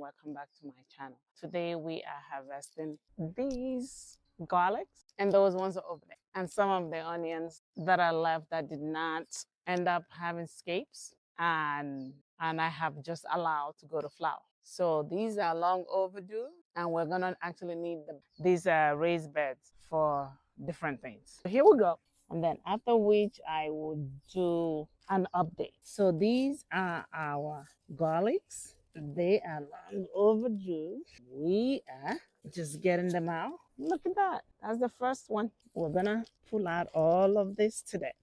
welcome back to my channel. Today we are harvesting these garlics, and those ones are over there, and some of the onions that are left that did not end up having scapes, and I have just allowed to go to flower. So these are long overdue, and we're gonna actually need them. These are raised beds for different things. So here we go. And then after which I will do an update. So these are our garlics. They are long overdue. We are just getting them out. Look at that. That's the first one. We're gonna pull out all of this today.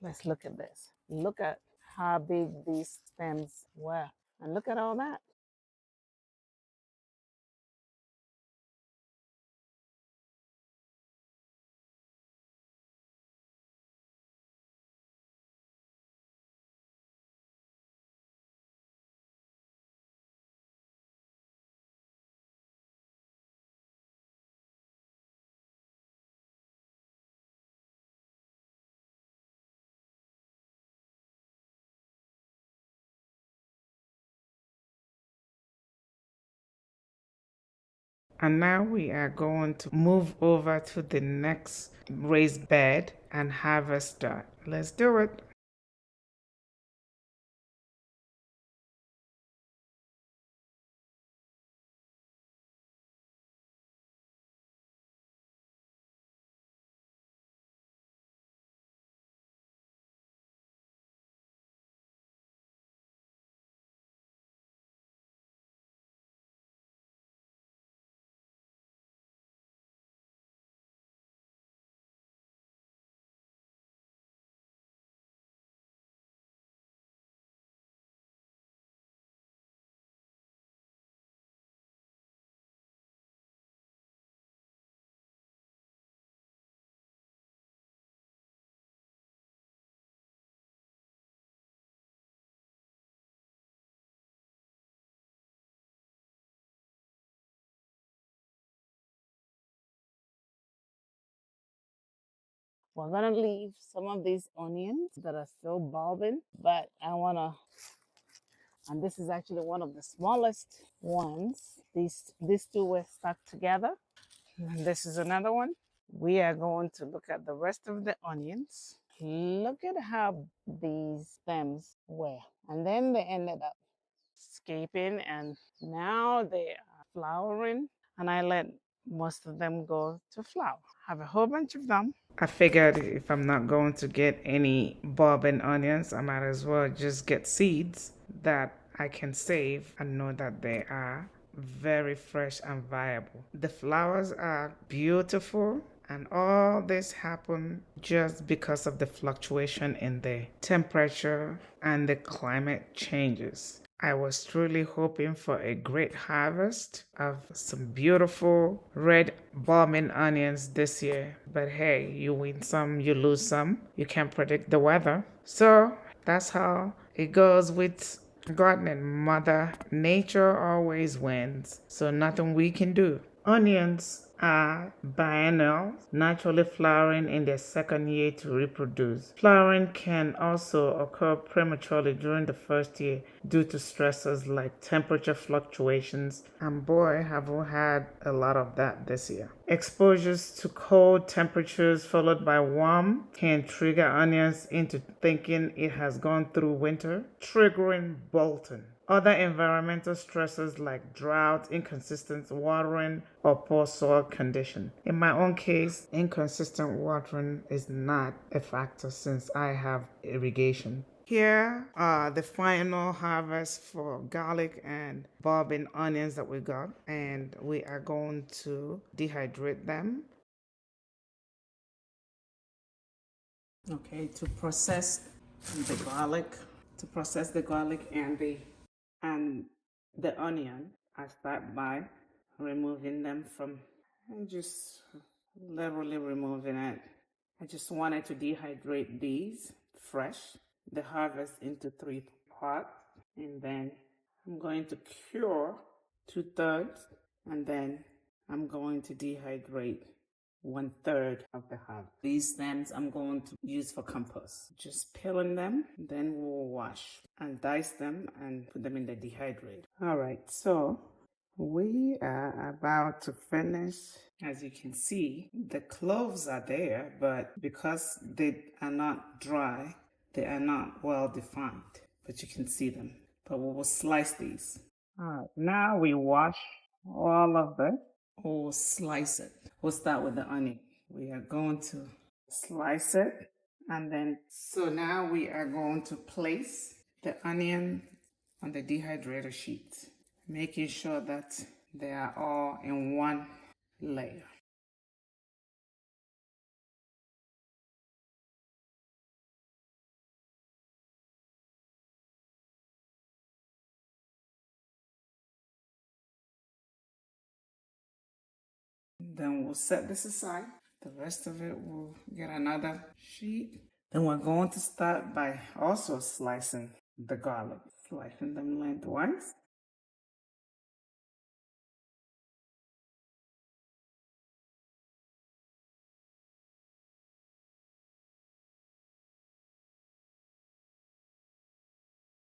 Let's look at this. Look at how big these stems were. And look at all that. And now we are going to move over to the next raised bed and harvest that. Let's do it. We're gonna leave some of these onions that are still bulbing, but I wanna, and this is actually one of the smallest ones. These two were stuck together. And this is another one. We are going to look at the rest of the onions. Look at how these stems were. And then they ended up escaping, and now they are flowering. And I let most of them go to flower. Have a whole bunch of them. I figured if I'm not going to get any bobbing onions, I might as well just get seeds that I can save and know that they are very fresh and viable. The flowers are beautiful, and all this happened just because of the fluctuation in the temperature and the climate changes. I was truly hoping for a great harvest of some beautiful red bombing onions this year. But hey, you win some, you lose some. You can't predict the weather. So that's how it goes with gardening. Mother Nature always wins. So nothing we can do. Onions are biennial, naturally flowering in their second year to reproduce. Flowering can also occur prematurely during the first year due to stressors like temperature fluctuations, and boy, have we had a lot of that this year. Exposures to cold temperatures followed by warm can trigger onions into thinking it has gone through winter, triggering bolting. Other environmental stresses like drought, inconsistent watering, or poor soil condition. In my own case, inconsistent watering is not a factor since I have irrigation. Here are the final harvest for garlic and bobbing onions that we got, and we are going to dehydrate them. Okay, to process the garlic, and the onion, I start by removing them from, and just literally removing it. I just wanted to dehydrate these fresh, the harvest into 3 parts, and then I'm going to cure 2/3, and then I'm going to dehydrate 1/3 of the half. These stems I'm going to use for compost. Just peeling them, then we'll wash and dice them and put them in the dehydrator. All right, so we are about to finish. As you can see, the cloves are there, but because they are not dry, they are not well defined, but you can see them. But we will slice these. All right, now we wash all of this. We'll slice it. We'll start with the onion. We are going to slice it, and then, so now we are going to place the onion on the dehydrator sheet, making sure that they are all in one layer. Then we'll set this aside. The rest of it, we'll get another sheet. Then we're going to start by also slicing the garlic, slicing them lengthwise.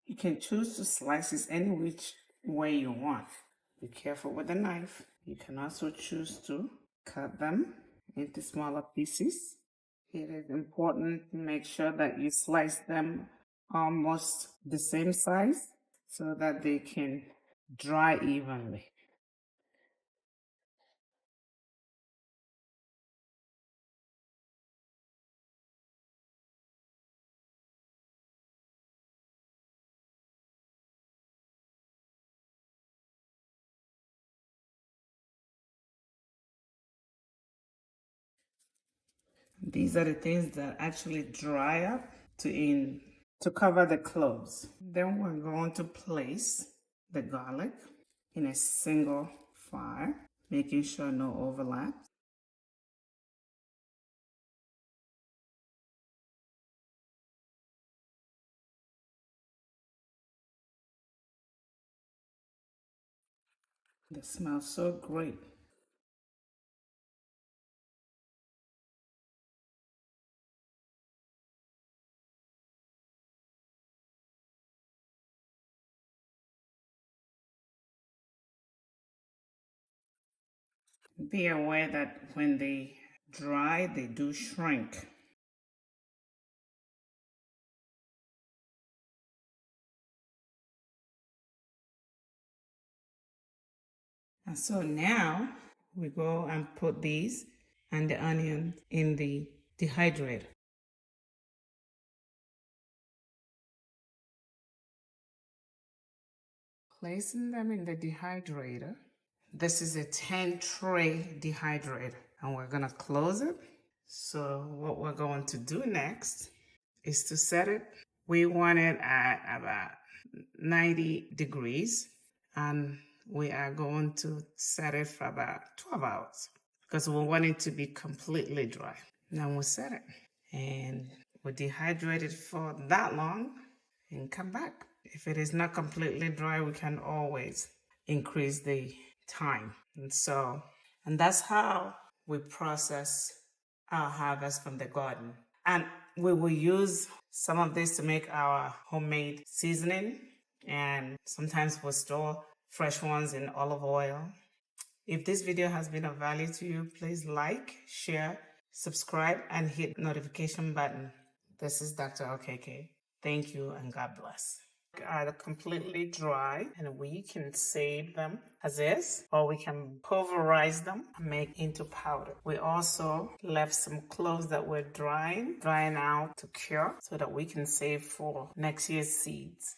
You can choose to slice this any which way you want. Be careful with the knife. You can also choose to cut them into smaller pieces. It is important to make sure that you slice them almost the same size so that they can dry evenly. These are the things that actually dry up to cover the cloves. Then we're going to place the garlic in a single fire, making sure no overlap. They smell so great. Be aware that when they dry, they do shrink. And so now we go and put these and the onion in the dehydrator. Placing them in the dehydrator. This is a 10 tray dehydrator and we're gonna close it. So what we're going to do next is to set it. We want it at about 90 degrees and we are going to set it for about 12 hours because we want it to be completely dry. Then we'll set it and we'll dehydrate it for that long and come back. If it is not completely dry, we can always increase the time. And that's how we process our harvest from the garden. And we will use some of this to make our homemade seasoning, and sometimes we'll store fresh ones in olive oil. If this video has been of value to you, please like, share, subscribe, and hit the notification button. This is Dr. Okeke. Thank you and God bless. Are completely dry and we can save them as is, or we can pulverize them and make into powder. We also left some cloves that were drying out to cure so that we can save for next year's seeds.